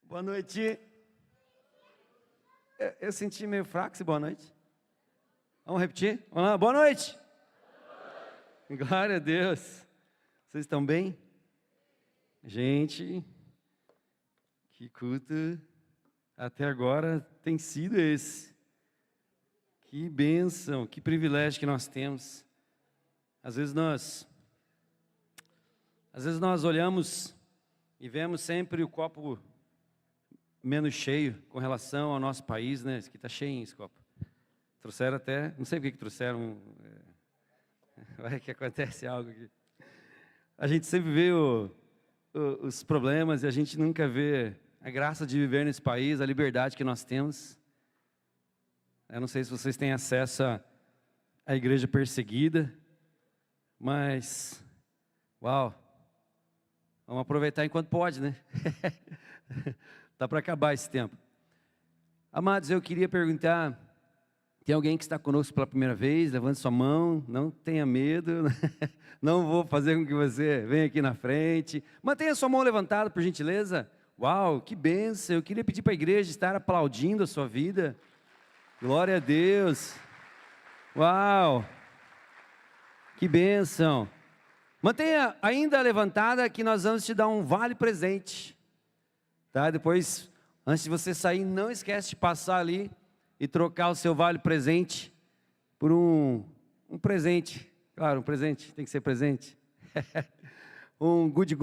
Boa noite. Eu senti meio fraco esse boa noite. Vamos repetir? Vamos lá, boa noite. Glória a Deus. Vocês estão bem? Gente, que culto até agora tem sido esse. Que bênção, que privilégio que nós temos. Às vezes nós olhamos e vemos sempre o copo menos cheio com relação ao nosso país, né? Esse aqui está cheio, esse copo. Trouxeram até, não sei por que trouxeram, vai que acontece algo aqui. A gente sempre vê os problemas e a gente nunca vê a graça de viver nesse país, a liberdade que nós temos. Eu não sei se vocês têm acesso à igreja perseguida, mas, uau, vamos aproveitar enquanto pode, né? Está para acabar esse tempo. Amados, eu queria perguntar, tem alguém que está conosco pela primeira vez? Levante sua mão, não tenha medo, não vou fazer com que você venha aqui na frente. Mantenha sua mão levantada, por gentileza. Uau, que bênção, eu queria pedir para a igreja estar aplaudindo a sua vida. Glória a Deus. Uau, que bênção. Mantenha ainda levantada que nós vamos te dar um vale presente. Tá? Depois, antes de você sair, não esquece de passar ali e trocar o seu vale presente por um presente. Claro, um presente, tem que ser presente. Um good,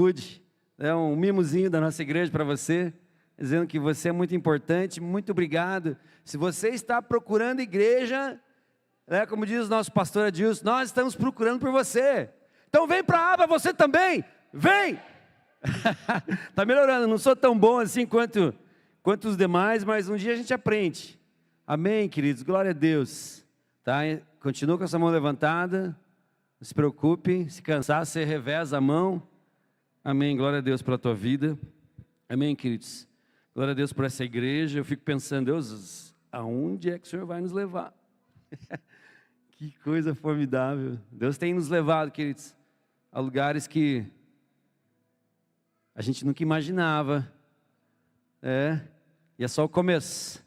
um mimozinho da nossa igreja para você, dizendo que você é muito importante, muito obrigado. Se você está procurando igreja, como diz o nosso pastor Adilson, nós estamos procurando por você. Então vem para a aba você também, vem! Está melhorando, não sou tão bom assim quanto os demais, mas um dia a gente aprende. Amém, queridos, glória a Deus. Tá? Continua com essa mão levantada, não se preocupe, se cansar, você reveza a mão. Amém, glória a Deus pela tua vida. Amém, queridos. Glória a Deus por essa igreja. Eu fico pensando, Deus, aonde é que o Senhor vai nos levar? Que coisa formidável. Deus tem nos levado, queridos, a lugares que a gente nunca imaginava. E é só o começo.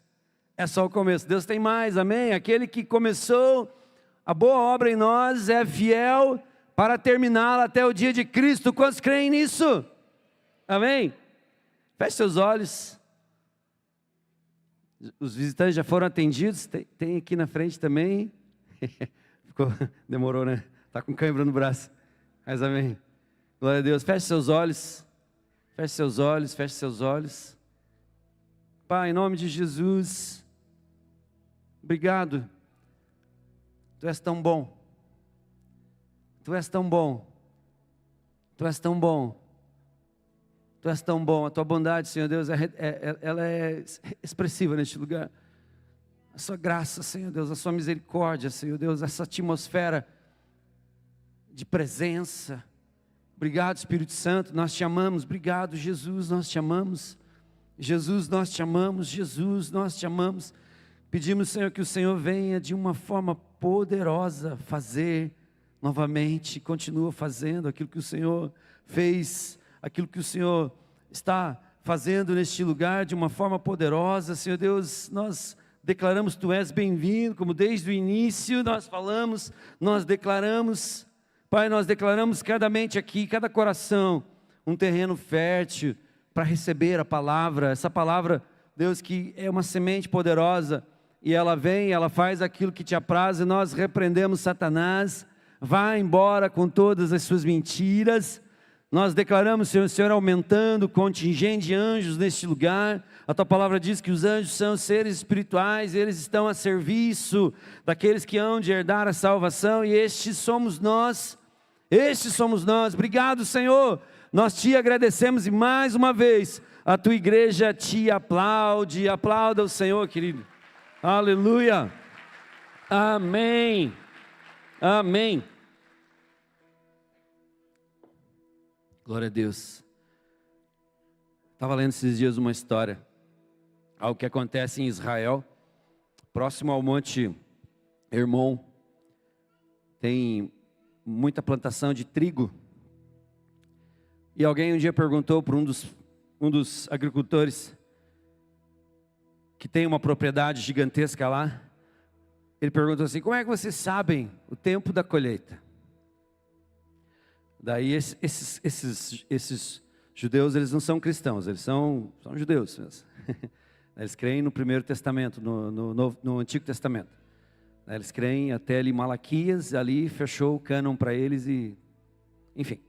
É só o começo. Deus tem mais, amém? Aquele que começou a boa obra em nós é fiel para terminá-la até o dia de Cristo. Quantos creem nisso? Amém? Feche seus olhos. Os visitantes já foram atendidos. Tem aqui na frente também. Demorou, né? Está com cãibra no braço. Mas amém. Glória a Deus. Feche seus olhos. Feche seus olhos. Feche seus olhos. Pai, em nome de Jesus, obrigado. Tu és tão bom. Tu és tão bom. Tu és tão bom. Tu és tão bom. A tua bondade, Senhor Deus, ela é expressiva neste lugar. A sua graça, Senhor Deus, a sua misericórdia, Senhor Deus, essa atmosfera de presença. Obrigado, Espírito Santo, nós te amamos. Obrigado, Jesus, nós te amamos. Jesus, nós te amamos. Jesus, nós te amamos. Pedimos, Senhor, que o Senhor venha de uma forma poderosa fazer novamente, continua fazendo aquilo que o Senhor fez, aquilo que o Senhor está fazendo neste lugar de uma forma poderosa. Senhor Deus, nós declaramos que Tu és bem-vindo, como desde o início nós falamos, nós declaramos, Pai, nós declaramos cada mente aqui, cada coração, um terreno fértil para receber a palavra, essa palavra, Deus, que é uma semente poderosa, e ela vem, ela faz aquilo que Te apraz, e nós repreendemos Satanás, vá embora com todas as suas mentiras. Nós declaramos, Senhor, o Senhor aumentando o contingente de anjos neste lugar. A Tua palavra diz que os anjos são seres espirituais, eles estão a serviço daqueles que hão de herdar a salvação, e estes somos nós. Obrigado, Senhor. Nós Te agradecemos e mais uma vez a Tua igreja Te aplaude. Aplauda o Senhor, querido. Aleluia. Amém. Amém. Glória a Deus. Estava lendo esses dias uma história, algo que acontece em Israel, próximo ao Monte Hermon. Tem muita plantação de trigo. E alguém um dia perguntou para um dos agricultores: que tem uma propriedade gigantesca lá, ele perguntou assim: como é que vocês sabem o tempo da colheita? Daí esses judeus, eles não são cristãos, eles são judeus mesmo. Eles creem no Primeiro Testamento, no Antigo Testamento. Eles creem até ali Malaquias, ali fechou o cânon para eles e... enfim.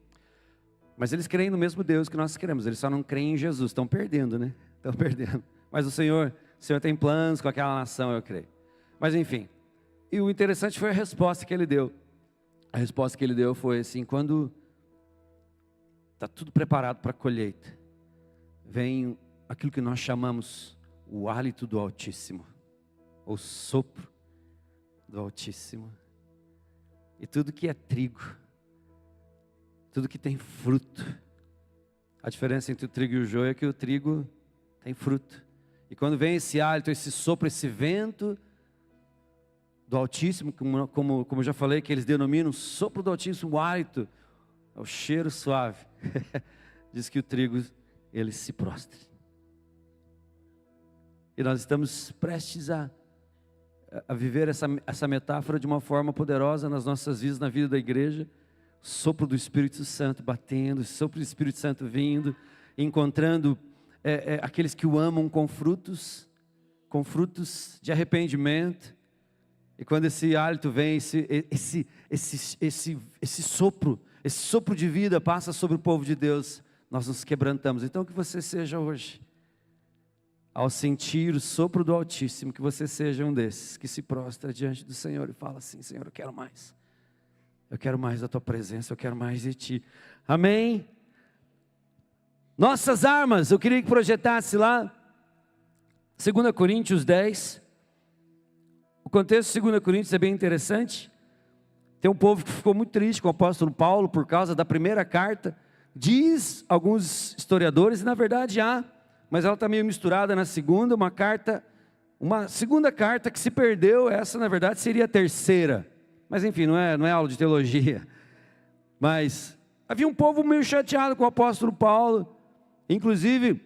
Mas eles creem no mesmo Deus que nós cremos, eles só não creem em Jesus, estão perdendo, né? Estão perdendo. Mas o Senhor tem planos com aquela nação, eu creio. Mas enfim, e o interessante foi a resposta que ele deu. A resposta que ele deu foi assim: quando está tudo preparado para a colheita, vem aquilo que nós chamamos o hálito do Altíssimo, ou sopro do Altíssimo. E tudo que é trigo, tudo que tem fruto, a diferença entre o trigo e o joio é que o trigo tem fruto. E quando vem esse hálito, esse sopro, esse vento do Altíssimo, como eu já falei, que eles denominam sopro do Altíssimo, o hálito, o cheiro suave, diz que o trigo, ele se prostra. E nós estamos prestes a viver essa metáfora de uma forma poderosa nas nossas vidas, na vida da igreja. Sopro do Espírito Santo batendo, sopro do Espírito Santo vindo, encontrando aqueles que o amam com frutos de arrependimento. E quando esse hálito vem, esse sopro de vida passa sobre o povo de Deus, nós nos quebrantamos. Então que você seja hoje, ao sentir o sopro do Altíssimo, que você seja um desses que se prostra diante do Senhor e fala assim: Senhor, eu quero mais. Eu quero mais da tua presença, eu quero mais de ti. Amém? Nossas armas, eu queria que projetasse lá, 2 Coríntios 10. O contexto de 2 Coríntios é bem interessante. Tem um povo que ficou muito triste com o apóstolo Paulo por causa da primeira carta. Diz alguns historiadores, e na verdade há, mas ela está meio misturada na segunda, uma segunda carta que se perdeu. Essa na verdade seria a terceira. Mas enfim, não é aula de teologia. Mas havia um povo meio chateado com o apóstolo Paulo. Inclusive,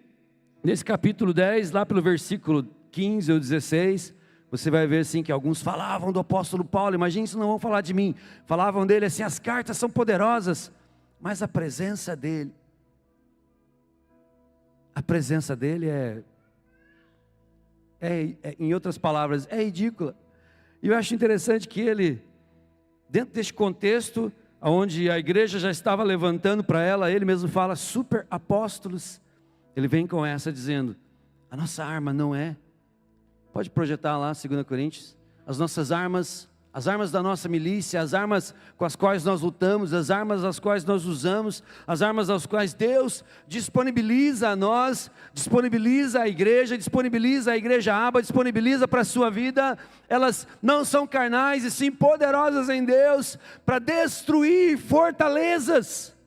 nesse capítulo 10, lá pelo versículo 15 ou 16, você vai ver assim que alguns falavam do apóstolo Paulo. Imagine se não vão falar de mim. Falavam dele assim: as cartas são poderosas, mas a presença dele em outras palavras, é ridícula. E eu acho interessante que ele, dentro deste contexto, onde a igreja já estava levantando para ela, ele mesmo fala super apóstolos, ele vem com essa dizendo: a nossa arma não é, pode projetar lá 2 Coríntios, as nossas armas, as armas da nossa milícia, as armas com as quais nós lutamos, as armas as quais nós usamos, as armas as quais Deus disponibiliza a nós, disponibiliza a igreja aba, disponibiliza para a sua vida. Elas não são carnais e sim poderosas em Deus para destruir fortalezas.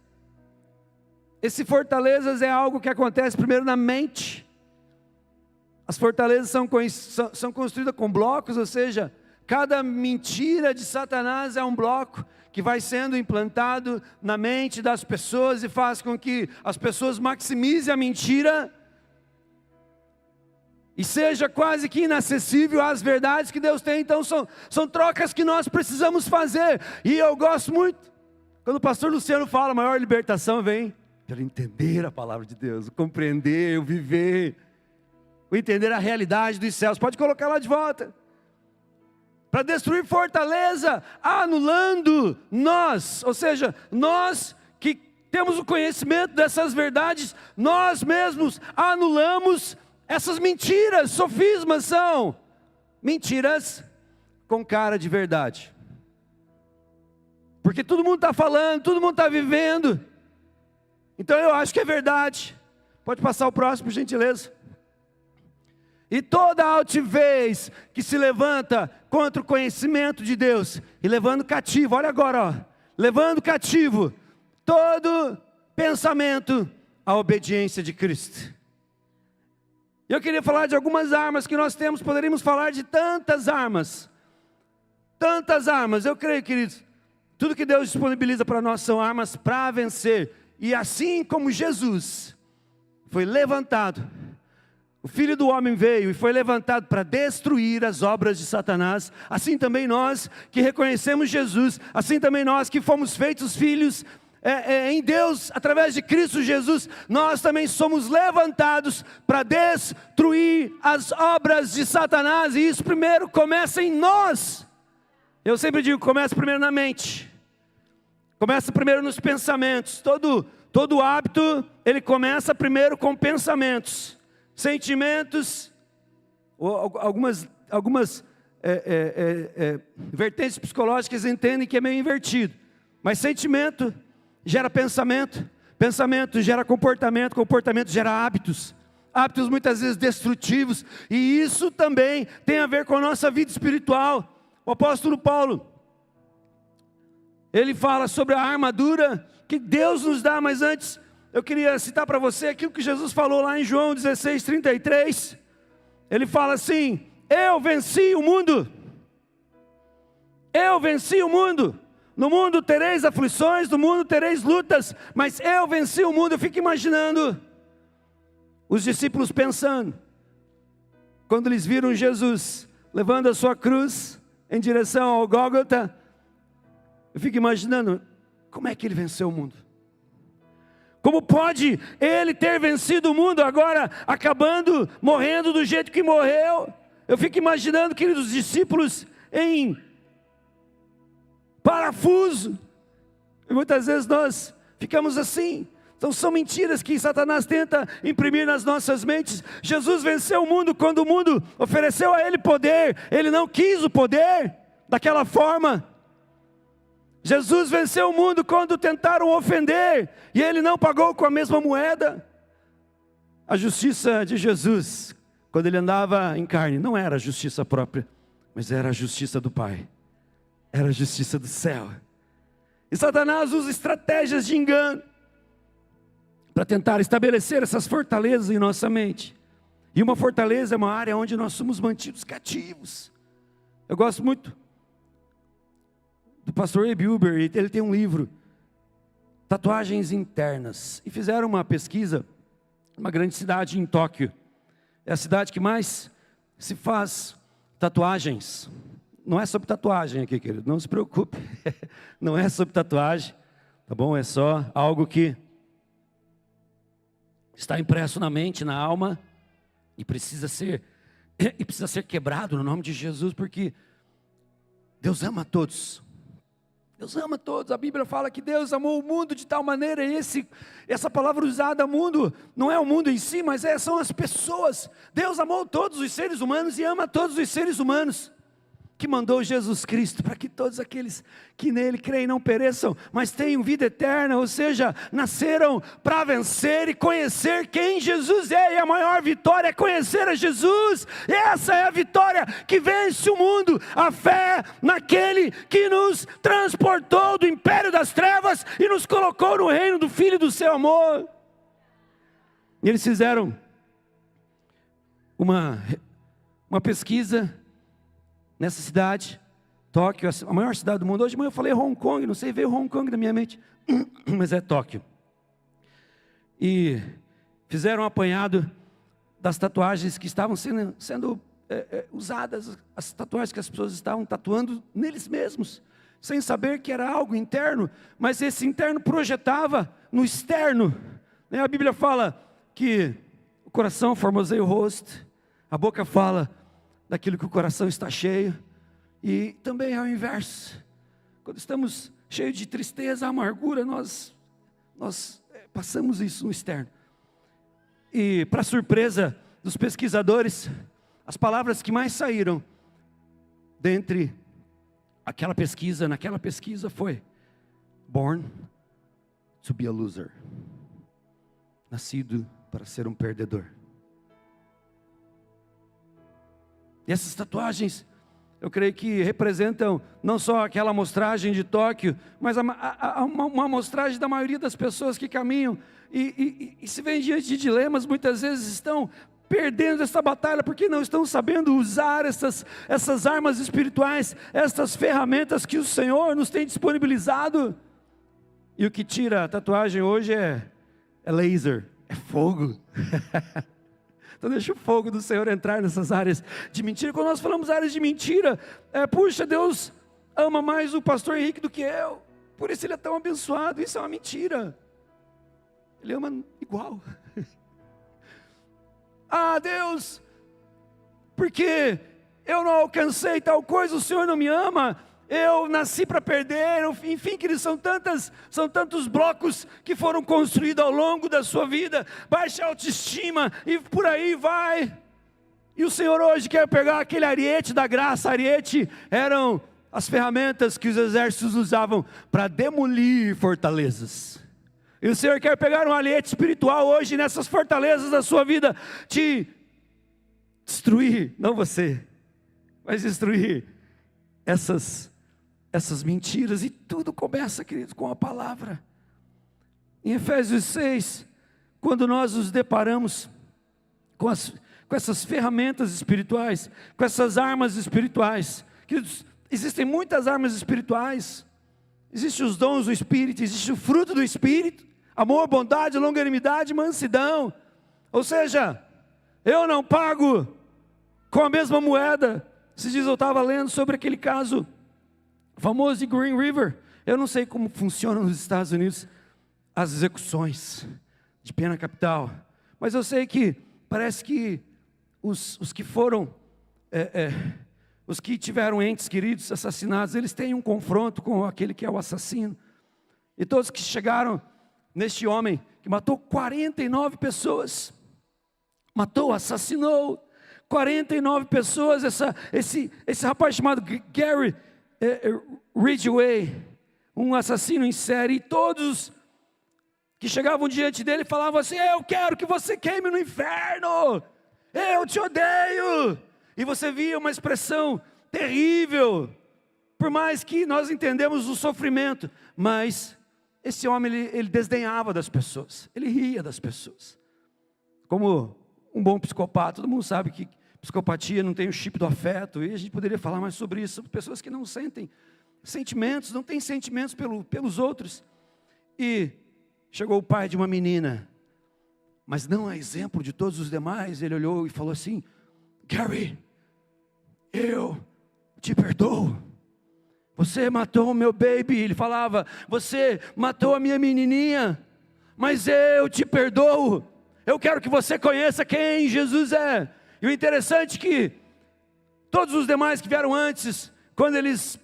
Esse fortalezas é algo que acontece primeiro na mente. As fortalezas são construídas com blocos, ou seja, cada mentira de Satanás é um bloco que vai sendo implantado na mente das pessoas e faz com que as pessoas maximizem a mentira e seja quase que inacessível às verdades que Deus tem. Então são trocas que nós precisamos fazer. E eu gosto muito quando o pastor Luciano fala: a maior libertação vem pelo entender a palavra de Deus, o compreender, o viver, o entender a realidade dos céus. Pode colocar lá de volta. Para destruir fortaleza, anulando nós, ou seja, nós que temos o conhecimento dessas verdades, nós mesmos anulamos essas mentiras. Sofismas são mentiras com cara de verdade, porque todo mundo está falando, todo mundo está vivendo, então eu acho que é verdade. Pode passar o próximo, por gentileza. E toda altivez que se levanta contra o conhecimento de Deus, e levando cativo, olha agora, levando cativo todo pensamento à obediência de Cristo. Eu queria falar de algumas armas que nós temos, poderíamos falar de tantas armas, eu creio, queridos, tudo que Deus disponibiliza para nós são armas para vencer. E assim como Jesus foi levantado, o Filho do Homem veio e foi levantado para destruir as obras de Satanás. Assim também nós que reconhecemos Jesus, assim também nós que fomos feitos filhos em Deus, através de Cristo Jesus, nós também somos levantados para destruir as obras de Satanás. E isso primeiro começa em nós. Eu sempre digo, começa primeiro na mente. Começa primeiro nos pensamentos. Todo hábito, ele começa primeiro com pensamentos. Sentimentos, algumas vertentes psicológicas entendem que é meio invertido. Mas sentimento gera pensamento, pensamento gera comportamento, comportamento gera hábitos. Hábitos muitas vezes destrutivos. E isso também tem a ver com a nossa vida espiritual. O apóstolo Paulo, ele fala sobre a armadura que Deus nos dá, mas antes eu queria citar para você aquilo que Jesus falou lá em João 16:33. Ele fala assim: eu venci o mundo. Eu venci o mundo. No mundo tereis aflições, no mundo tereis lutas, mas eu venci o mundo. Eu fico imaginando os discípulos pensando, quando eles viram Jesus levando a sua cruz em direção ao Gólgota, eu fico imaginando, como é que ele venceu o mundo? Como pode ele ter vencido o mundo agora, acabando, morrendo do jeito que morreu? Eu fico imaginando, queridos discípulos, em parafuso. E muitas vezes nós ficamos assim. Então são mentiras que Satanás tenta imprimir nas nossas mentes. Jesus venceu o mundo quando o mundo ofereceu a ele poder. Ele não quis o poder daquela forma. Jesus venceu o mundo quando tentaram ofender e ele não pagou com a mesma moeda. A justiça de Jesus, quando ele andava em carne, não era a justiça própria, mas era a justiça do Pai. Era a justiça do céu. E Satanás usa estratégias de engano para tentar estabelecer essas fortalezas em nossa mente. E uma fortaleza é uma área onde nós somos mantidos cativos. Eu gosto muito do pastor Eb Huber, ele tem um livro, Tatuagens Internas. E fizeram uma pesquisa numa grande cidade em Tóquio. É a cidade que mais se faz tatuagens. Não é sobre tatuagem aqui, querido, não se preocupe. Não é sobre tatuagem, tá bom? É só algo que está impresso na mente, na alma, e precisa ser quebrado no nome de Jesus, porque Deus ama a todos. Deus ama a todos. A Bíblia fala que Deus amou o mundo de tal maneira, e essa palavra usada, mundo, não é o mundo em si, mas são as pessoas. Deus amou todos os seres humanos e ama todos os seres humanos, que mandou Jesus Cristo para que todos aqueles que nele creem não pereçam, mas tenham vida eterna, ou seja, nasceram para vencer e conhecer quem Jesus é, e a maior vitória é conhecer a Jesus. Essa é a vitória que vence o mundo, a fé naquele que nos transportou do império das trevas e nos colocou no reino do Filho do seu amor. E eles fizeram uma pesquisa nessa cidade, Tóquio, a maior cidade do mundo. Hoje de manhã eu falei Hong Kong, não sei, veio Hong Kong na minha mente, mas é Tóquio. E fizeram um apanhado das tatuagens que estavam sendo usadas, as tatuagens que as pessoas estavam tatuando neles mesmos, sem saber que era algo interno, mas esse interno projetava no externo. A Bíblia fala que o coração formoseia o rosto, a boca fala daquilo que o coração está cheio, e também é o inverso. Quando estamos cheios de tristeza, amargura, nós passamos isso no externo. E para surpresa dos pesquisadores, as palavras que mais saíram dentre naquela pesquisa foi born to be a loser, nascido para ser um perdedor. E essas tatuagens, eu creio que representam não só aquela amostragem de Tóquio, mas uma amostragem da maioria das pessoas que caminham e se veem diante de dilemas, muitas vezes estão perdendo essa batalha, porque não estão sabendo usar essas armas espirituais, essas ferramentas que o Senhor nos tem disponibilizado. E o que tira a tatuagem hoje é laser, é fogo. Então deixa o fogo do Senhor entrar nessas áreas de mentira. Quando nós falamos áreas de mentira, puxa, Deus ama mais o pastor Henrique do que eu, por isso ele é tão abençoado. Isso é uma mentira. Ele ama igual. Ah, Deus, porque eu não alcancei tal coisa, o Senhor não me ama. Eu nasci para perder. Enfim, queridos, são tantos blocos que foram construídos ao longo da sua vida. Baixa autoestima e por aí vai. E o Senhor hoje quer pegar aquele ariete da graça. Ariete eram as ferramentas que os exércitos usavam para demolir fortalezas. E o Senhor quer pegar um ariete espiritual hoje nessas fortalezas da sua vida, te destruir, não você, mas destruir essas mentiras. E tudo começa, queridos, com a palavra. Em Efésios 6, quando nós nos deparamos com essas ferramentas espirituais, com essas armas espirituais, queridos, existem muitas armas espirituais. Existem os dons do Espírito, existe o fruto do Espírito: amor, bondade, longanimidade, mansidão. Ou seja, eu não pago com a mesma moeda. Esses dias eu estava lendo sobre aquele caso famoso de Green River. Eu não sei como funcionam nos Estados Unidos as execuções de pena capital, mas eu sei que parece que os que foram, os que tiveram entes queridos assassinados, eles têm um confronto com aquele que é o assassino. E todos que chegaram neste homem que matou 49 pessoas, assassinou 49 pessoas, esse rapaz chamado Gary Ridgway, um assassino em série. E todos que chegavam diante dele falavam assim: eu quero que você queime no inferno, eu te odeio. E você via uma expressão terrível, por mais que nós entendemos o sofrimento, mas esse homem, ele desdenhava das pessoas, ele ria das pessoas, como um bom psicopata. Todo mundo sabe que psicopatia não tem o chip do afeto, e a gente poderia falar mais sobre isso, sobre pessoas que não sentem sentimentos, não têm sentimentos pelos outros. E chegou o pai de uma menina, mas não a exemplo de todos os demais. Ele olhou e falou assim: Gary, eu te perdoo. Você matou o meu baby. Ele falava: você matou a minha menininha, mas eu te perdoo. Eu quero que você conheça quem Jesus é. E o interessante é que todos os demais que vieram antes, quando eles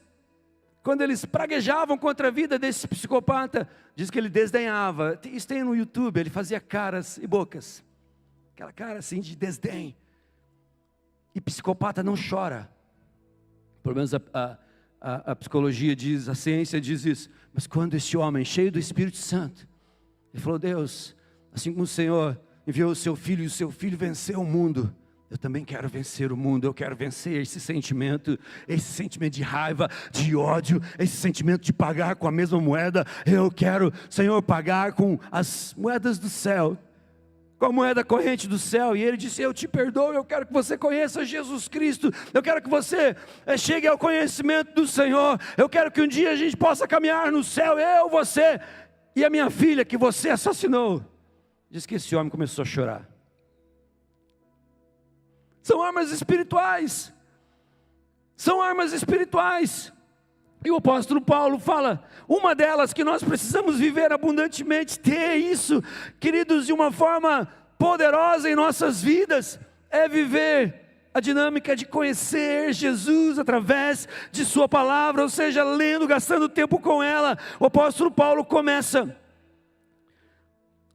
praguejavam contra a vida desse psicopata, diz que ele desdenhava. Isso tem no YouTube. Ele fazia caras e bocas, aquela cara assim de desdém. E psicopata não chora. Pelo menos a psicologia diz, a ciência diz isso. Mas quando esse homem, cheio do Espírito Santo, ele falou: Deus, assim como o Senhor enviou o seu filho, e o seu filho venceu o mundo, eu também quero vencer o mundo. Eu quero vencer esse sentimento de raiva, de ódio, esse sentimento de pagar com a mesma moeda. Eu quero, Senhor, pagar com as moedas do céu, com a moeda corrente do céu. E ele disse: eu te perdoo. Eu quero que você conheça Jesus Cristo. Eu quero que você chegue ao conhecimento do Senhor. Eu quero que um dia a gente possa caminhar no céu, eu, você e a minha filha que você assassinou. Diz que esse homem começou a chorar. São armas espirituais. São armas espirituais. E o apóstolo Paulo fala, uma delas que nós precisamos viver abundantemente, ter isso, queridos, de uma forma poderosa em nossas vidas, é viver a dinâmica de conhecer Jesus através de sua palavra, ou seja, lendo, gastando tempo com ela. O apóstolo Paulo começa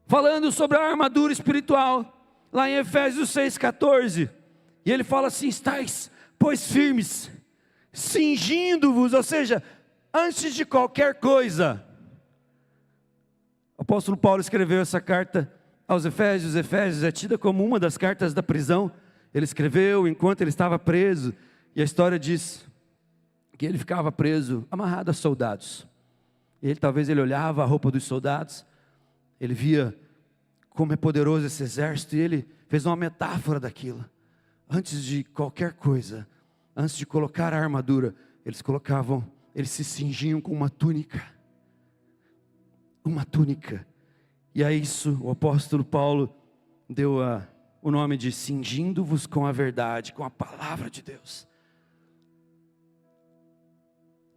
falando sobre a armadura espiritual, lá em Efésios 6,14, e ele fala assim: estáis, pois, firmes, cingindo-vos, ou seja, antes de qualquer coisa. O apóstolo Paulo escreveu essa carta aos Efésios. Efésios é tida como uma das cartas da prisão. Ele escreveu enquanto ele estava preso, e a história diz que ele ficava preso, amarrado a soldados. E talvez ele olhava a roupa dos soldados, ele via como é poderoso esse exército, e ele fez uma metáfora daquilo. Antes de qualquer coisa, antes de colocar a armadura, eles se cingiam com uma túnica. Uma túnica. E a isso o apóstolo Paulo deu o nome de cingindo-vos com a verdade, com a palavra de Deus.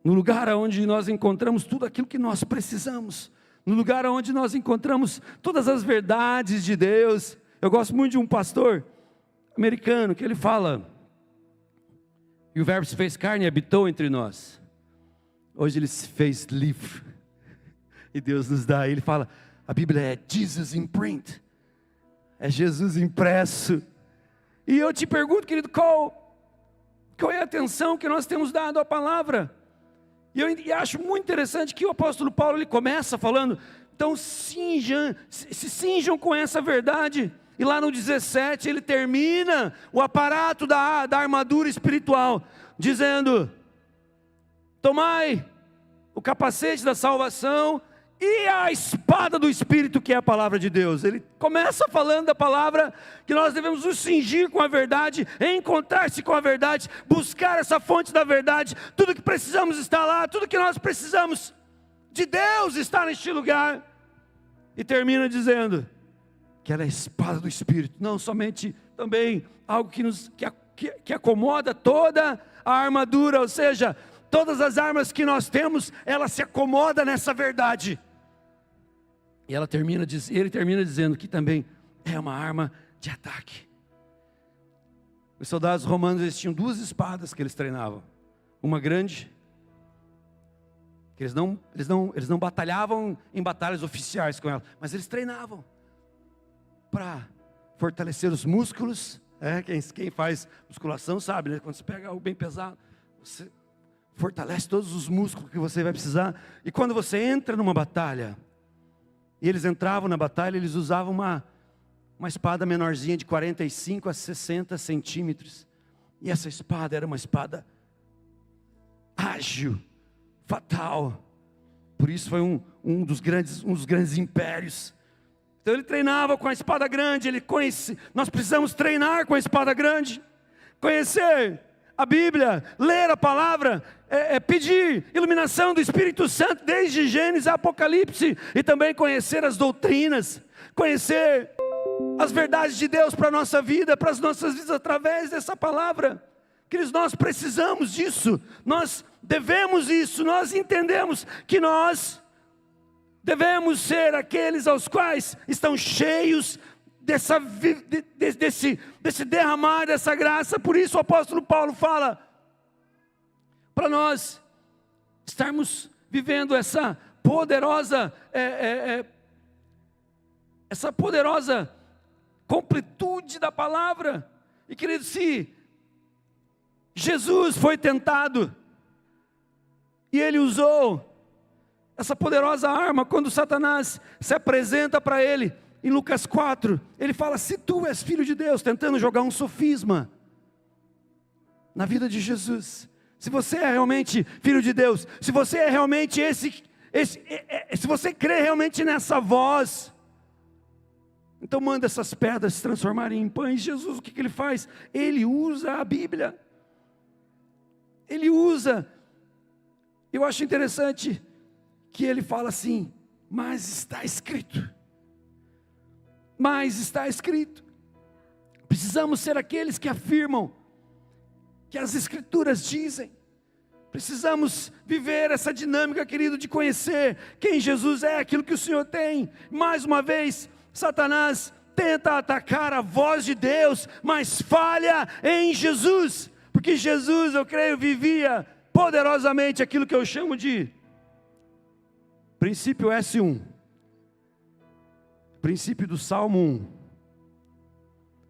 No lugar onde nós encontramos tudo aquilo que nós precisamos, no lugar onde nós encontramos todas as verdades de Deus. Eu gosto muito de um pastor americano que ele fala: e o verbo se fez carne e habitou entre nós. Hoje ele se fez livro, e Deus nos dá. Ele fala, a Bíblia é Jesus in print, é Jesus impresso. E eu te pergunto, querido, qual é a atenção que nós temos dado à palavra? E eu acho muito interessante que o apóstolo Paulo, ele começa falando, então se cinjam com essa verdade. E lá no 17 ele termina o aparato da armadura espiritual, dizendo, tomai o capacete da salvação e a espada do Espírito, que é a palavra de Deus. Ele começa falando da palavra, que nós devemos nos cingir com a verdade, encontrar-se com a verdade, buscar essa fonte da verdade. Tudo que precisamos está lá, tudo que nós precisamos de Deus está neste lugar. E termina dizendo que ela é a espada do Espírito, não somente também algo que acomoda toda a armadura, ou seja, todas as armas que nós temos, ela se acomoda nessa verdade. E ele termina dizendo que também é uma arma de ataque. Os soldados romanos, eles tinham duas espadas que eles treinavam. Uma grande, que eles não batalhavam em batalhas oficiais com ela, mas eles treinavam para fortalecer os músculos. Quem faz musculação sabe, né? Quando você pega algo bem pesado, você fortalece todos os músculos que você vai precisar. E quando você entra numa batalha, e eles entravam na batalha, eles usavam uma espada menorzinha de 45 a 60 centímetros. E essa espada era uma espada ágil, fatal. Por isso foi um dos grandes impérios. Então ele treinava com a espada grande. Nós precisamos treinar com a espada grande, conhecer a Bíblia, ler a palavra, pedir iluminação do Espírito Santo desde Gênesis a Apocalipse, e também conhecer as doutrinas, conhecer as verdades de Deus para a nossa vida, para as nossas vidas através dessa palavra. Queridos, nós precisamos disso, nós devemos isso, nós entendemos que nós devemos ser aqueles aos quais estão cheios desse derramar dessa graça. Por isso o apóstolo Paulo fala para nós estarmos vivendo essa poderosa completude da palavra. E querido, se Jesus foi tentado e ele usou essa poderosa arma quando Satanás se apresenta para ele, em Lucas 4, ele fala, se tu és filho de Deus, tentando jogar um sofisma na vida de Jesus. Se você é realmente filho de Deus, se você é realmente se você crê realmente nessa voz, então manda essas pedras se transformarem em pães. Jesus, o que ele faz? Ele usa a Bíblia. Ele usa. Eu acho interessante que ele fala assim, mas está escrito. Mas está escrito. Precisamos ser aqueles que afirmam que as Escrituras dizem. Precisamos viver essa dinâmica, querido, de conhecer quem Jesus é, aquilo que o Senhor tem. Mais uma vez, Satanás tenta atacar a voz de Deus, mas falha em Jesus, porque Jesus, eu creio, vivia poderosamente aquilo que eu chamo de princípio S1, princípio do Salmo 1.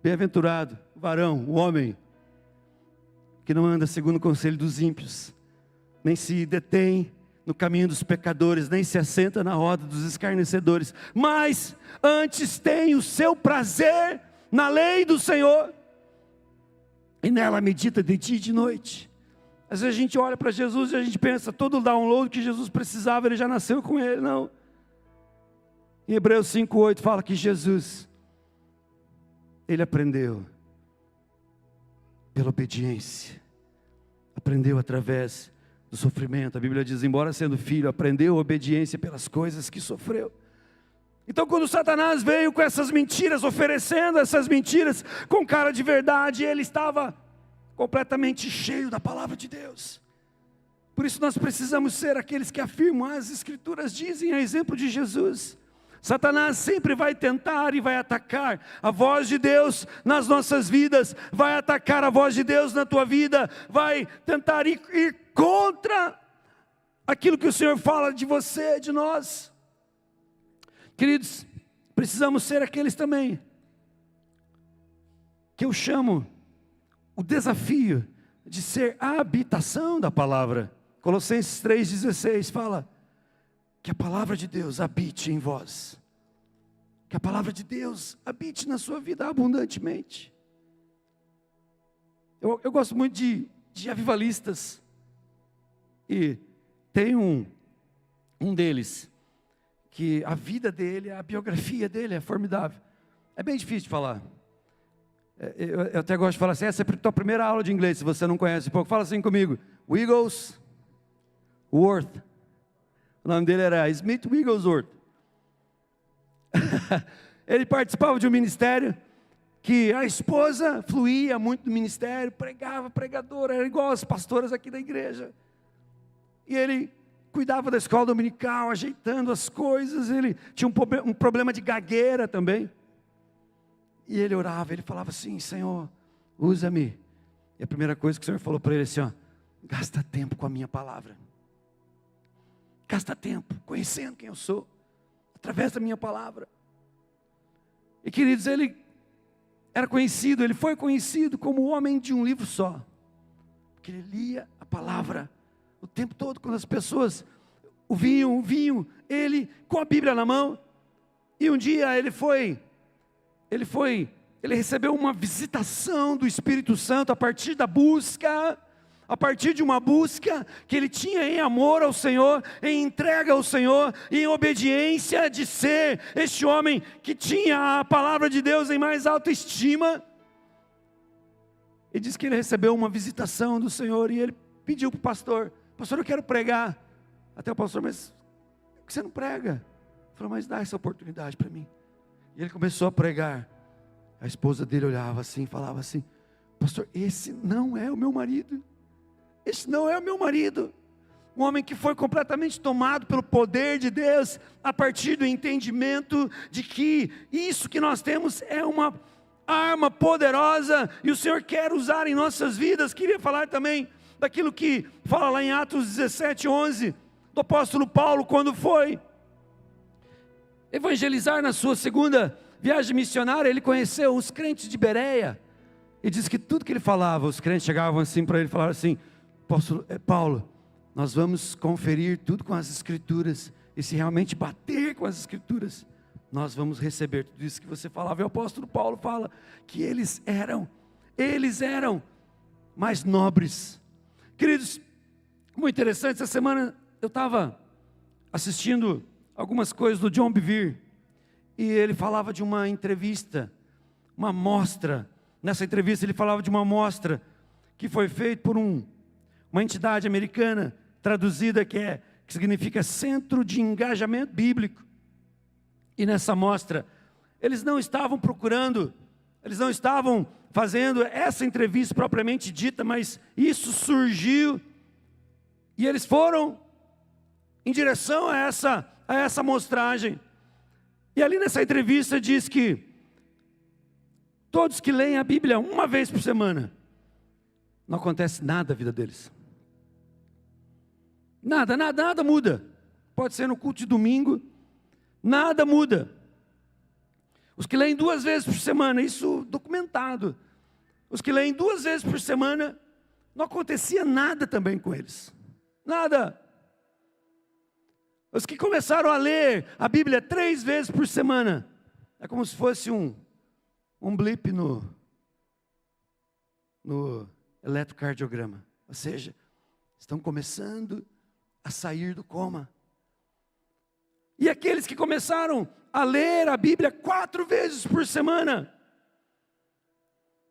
Bem-aventurado o varão, o homem, que não anda segundo o conselho dos ímpios, nem se detém no caminho dos pecadores, nem se assenta na roda dos escarnecedores, mas antes tem o seu prazer na lei do Senhor, e nela medita de dia e de noite. Às vezes a gente olha para Jesus e a gente pensa, todo o download que Jesus precisava, ele já nasceu com ele. Não. Em Hebreus 5:8 fala que Jesus, ele aprendeu pela obediência, aprendeu através do sofrimento. A Bíblia diz, embora sendo filho, aprendeu a obediência pelas coisas que sofreu. Então quando Satanás veio com essas mentiras, oferecendo essas mentiras com cara de verdade, ele estava completamente cheio da palavra de Deus. Por isso nós precisamos ser aqueles que afirmam, as Escrituras dizem, a exemplo de Jesus. Satanás sempre vai tentar e vai atacar a voz de Deus nas nossas vidas, vai atacar a voz de Deus na tua vida, vai tentar ir contra aquilo que o Senhor fala de você, de nós. Queridos, precisamos ser aqueles também, que eu chamo o desafio de ser a habitação da palavra. Colossenses 3,16 fala que a palavra de Deus habite em vós. Que a palavra de Deus habite na sua vida abundantemente. Eu gosto muito de avivalistas. E tem um deles, que a vida dele, a biografia dele é formidável. É bem difícil de falar. Eu até gosto de falar assim, essa é a tua primeira aula de inglês, se você não conhece um pouco. Fala assim comigo, Wigglesworth. O nome dele era Smith Wigglesworth. Ele participava de um ministério que a esposa fluía muito no ministério, pregava, pregadora, era igual as pastoras aqui da igreja. E ele cuidava da escola dominical, ajeitando as coisas. Ele tinha um problema de gagueira também. E ele orava, ele falava assim, Senhor, usa-me. E a primeira coisa que o Senhor falou para ele assim, gasta tempo com a minha palavra. Gasta tempo conhecendo quem eu sou, através da minha palavra. E queridos, ele era conhecido, ele foi conhecido como o homem de um livro só. Porque ele lia a palavra o tempo todo, quando as pessoas o vinham, ele com a Bíblia na mão. E um dia ele recebeu uma visitação do Espírito Santo a partir de uma busca que ele tinha em amor ao Senhor, em entrega ao Senhor, e em obediência de ser este homem que tinha a palavra de Deus em mais alta estima. E diz que ele recebeu uma visitação do Senhor, e ele pediu para o pastor, eu quero pregar. Até o pastor, mas por que você não prega? Ele falou, mas dá essa oportunidade para mim. E ele começou a pregar. A esposa dele olhava assim, falava assim, pastor, esse não é o meu marido. Esse não é o meu marido. Um homem que foi completamente tomado pelo poder de Deus, a partir do entendimento de que isso que nós temos é uma arma poderosa, e o Senhor quer usar em nossas vidas. Queria falar também daquilo que fala lá em Atos 17:11, do apóstolo Paulo, quando foi evangelizar na sua segunda viagem missionária. Ele conheceu os crentes de Bereia, e diz que tudo que ele falava, os crentes chegavam assim para ele e falaram assim, apóstolo Paulo, nós vamos conferir tudo com as Escrituras, e se realmente bater com as Escrituras, nós vamos receber tudo isso que você falava. E o apóstolo Paulo fala que eles eram mais nobres. Queridos, muito interessante, essa semana eu estava assistindo algumas coisas do John Bevere, e ele falava de uma entrevista, uma mostra. Nessa entrevista ele falava de uma mostra que foi feita por uma entidade americana, traduzida que significa Centro de Engajamento Bíblico. E nessa mostra, eles não estavam fazendo essa entrevista propriamente dita, mas isso surgiu, e eles foram em direção a essa amostragem. E ali nessa entrevista diz que todos que leem a Bíblia uma vez por semana, não acontece nada na vida deles. Nada muda. Pode ser no culto de domingo, nada muda. Os que leem 2 vezes por semana, isso documentado. Os que leem 2 vezes por semana, não acontecia nada também com eles. Nada. Os que começaram a ler a Bíblia 3 vezes por semana, é como se fosse um blip no eletrocardiograma. Ou seja, estão começando a sair do coma. E aqueles que começaram a ler a Bíblia 4 vezes por semana,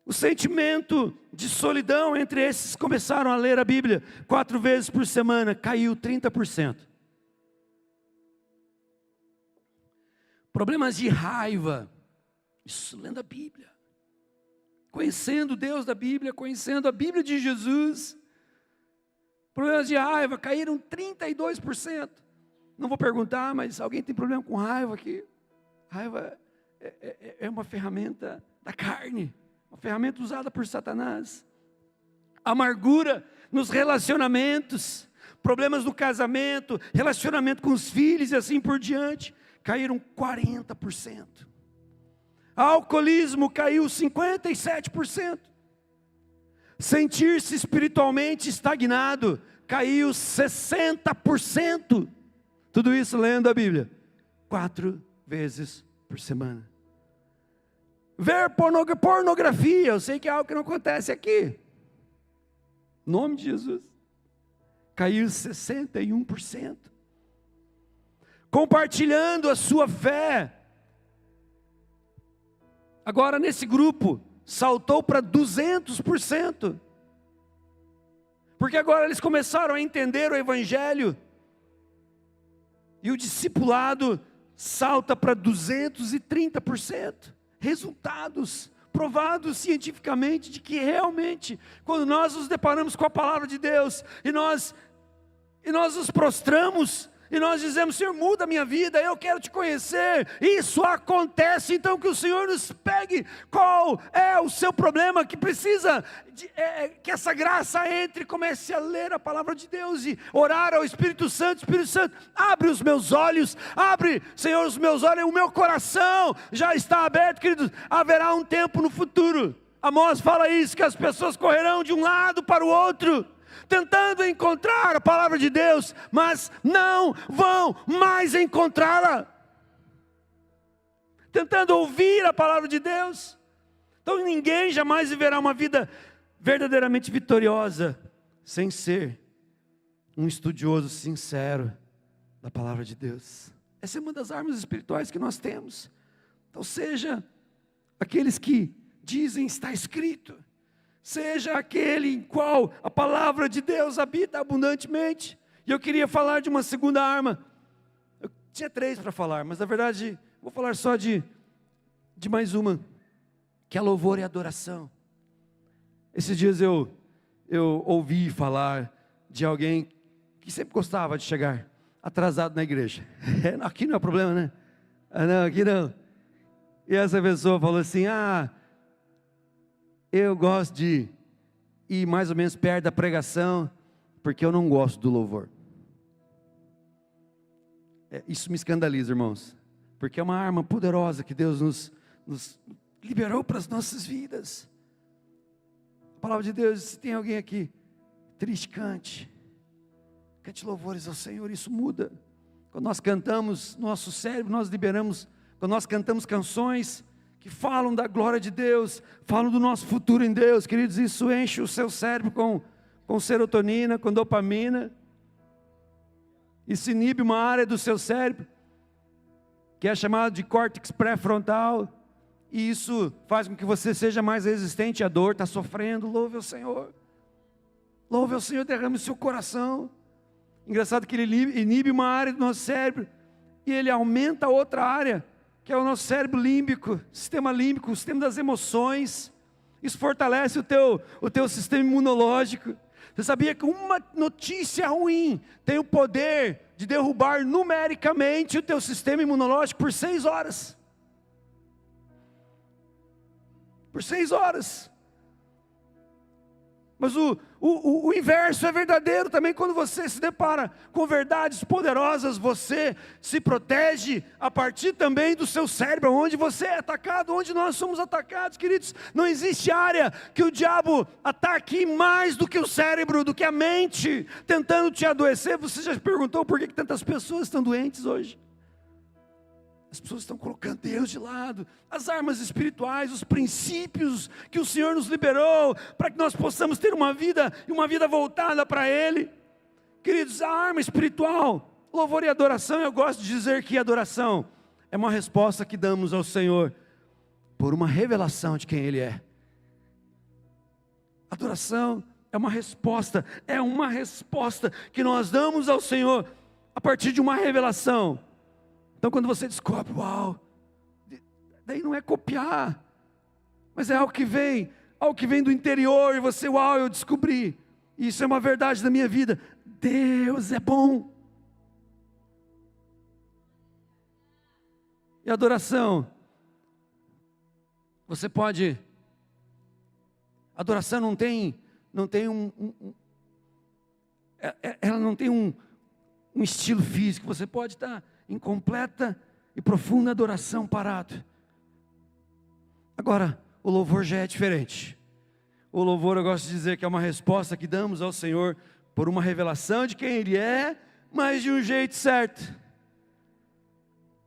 o sentimento de solidão entre esses que começaram a ler a Bíblia 4 vezes por semana caiu 30%. Problemas de raiva. Isso lendo a Bíblia. Conhecendo o Deus da Bíblia, conhecendo a Bíblia de Jesus. Problemas de raiva caíram 32%. Não vou perguntar, mas alguém tem problema com raiva aqui? Raiva é uma ferramenta da carne, uma ferramenta usada por Satanás. Amargura nos relacionamentos, problemas no casamento, relacionamento com os filhos e assim por diante, caíram 40%. Alcoolismo caiu 57%. Sentir-se espiritualmente estagnado caiu 60%. Tudo isso lendo a Bíblia 4 vezes por semana. Ver pornografia, eu sei que é algo que não acontece aqui. Em nome de Jesus. Caiu 61%. Compartilhando a sua fé. Agora nesse grupo, saltou para 200%. Porque agora eles começaram a entender o Evangelho. E o discipulado salta para 230%. Resultados provados cientificamente de que realmente, quando nós nos deparamos com a palavra de Deus, e nós nos prostramos, e nós dizemos: Senhor, muda a minha vida, eu quero te conhecer, isso acontece. Então que o Senhor nos pegue, qual é o seu problema, que precisa, que essa graça entre, comece a ler a palavra de Deus, e orar ao Espírito Santo: abre os meus olhos, abre, Senhor, os meus olhos, o meu coração já está aberto, queridos. Haverá um tempo no futuro, Amós fala isso, que as pessoas correrão de um lado para o outro, tentando encontrar a palavra de Deus, mas não vão mais encontrá-la. Tentando ouvir a palavra de Deus. Então ninguém jamais viverá uma vida verdadeiramente vitoriosa sem ser um estudioso sincero da palavra de Deus. Essa é uma das armas espirituais que nós temos. Então seja aqueles que dizem está escrito, seja aquele em qual a palavra de Deus habita abundantemente. E eu queria falar de uma segunda arma. Eu tinha 3 para falar, mas na verdade vou falar só de mais uma, que é louvor e adoração. Esses dias eu ouvi falar de alguém que sempre gostava de chegar atrasado na igreja. Aqui não é problema, né? Não, aqui não. E essa pessoa falou assim: eu gosto de ir mais ou menos perto da pregação, porque eu não gosto do louvor. Isso me escandaliza, irmãos, porque é uma arma poderosa que Deus nos liberou para as nossas vidas. A palavra de Deus, se tem alguém aqui triste, cante louvores ao Senhor. Isso muda. Quando nós cantamos, nosso cérebro, nós liberamos. Quando nós cantamos canções que falam da glória de Deus, falam do nosso futuro em Deus, queridos, isso enche o seu cérebro com serotonina, com dopamina. Isso inibe uma área do seu cérebro, que é chamada de córtex pré-frontal, e isso faz com que você seja mais resistente à dor. Está sofrendo, louve ao Senhor. Louve ao Senhor, derrame o seu coração. Engraçado que ele inibe uma área do nosso cérebro, e ele aumenta outra área, que é o nosso cérebro límbico, sistema límbico, o sistema das emoções. Isso fortalece o teu sistema imunológico. Você sabia que uma notícia ruim tem o poder de derrubar numericamente o teu sistema imunológico por 6 horas? Por 6 horas. Mas o inverso é verdadeiro também. Quando você se depara com verdades poderosas, você se protege a partir também do seu cérebro, onde você é atacado, onde nós somos atacados, queridos. Não existe área que o diabo ataque mais do que o cérebro, do que a mente, tentando te adoecer. Você já se perguntou por que tantas pessoas estão doentes hoje? As pessoas estão colocando Deus de lado, as armas espirituais, os princípios que o Senhor nos liberou, para que nós possamos ter uma vida voltada para Ele. Queridos, a arma espiritual, louvor e adoração. Eu gosto de dizer que adoração é uma resposta que damos ao Senhor, por uma revelação de quem Ele é. Adoração é uma resposta que nós damos ao Senhor, a partir de uma revelação. Então quando você descobre, uau, daí não é copiar, mas é algo que vem do interior, e você, uau, eu descobri, isso é uma verdade da minha vida, Deus é bom. E adoração, você pode, adoração não tem ela não tem um estilo físico, você pode estar em completa e profunda adoração parado. Agora, o louvor já é diferente. O louvor, eu gosto de dizer que é uma resposta que damos ao Senhor por uma revelação de quem Ele é, mas de um jeito certo.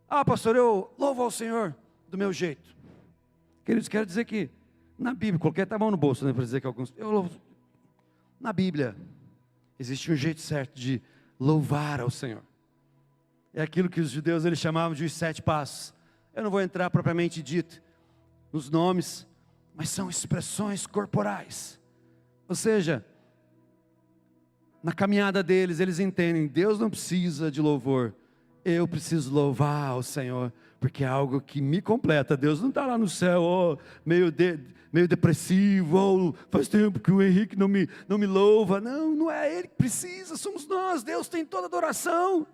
Ah, pastor, eu louvo ao Senhor do meu jeito. Queridos, quero dizer que na Bíblia, coloquei até a mão no bolso, né, para dizer que alguns, eu louvo. Na Bíblia, existe um jeito certo de louvar ao Senhor. É aquilo que os judeus eles chamavam de os 7 passos. Eu não vou entrar propriamente dito nos nomes, mas são expressões corporais. Ou seja, na caminhada deles, eles entendem, Deus não precisa de louvor, eu preciso louvar ao Senhor, porque é algo que me completa. Deus não está lá no céu, meio depressivo, faz tempo que o Henrique não me louva. Não é Ele que precisa, somos nós. Deus tem toda a adoração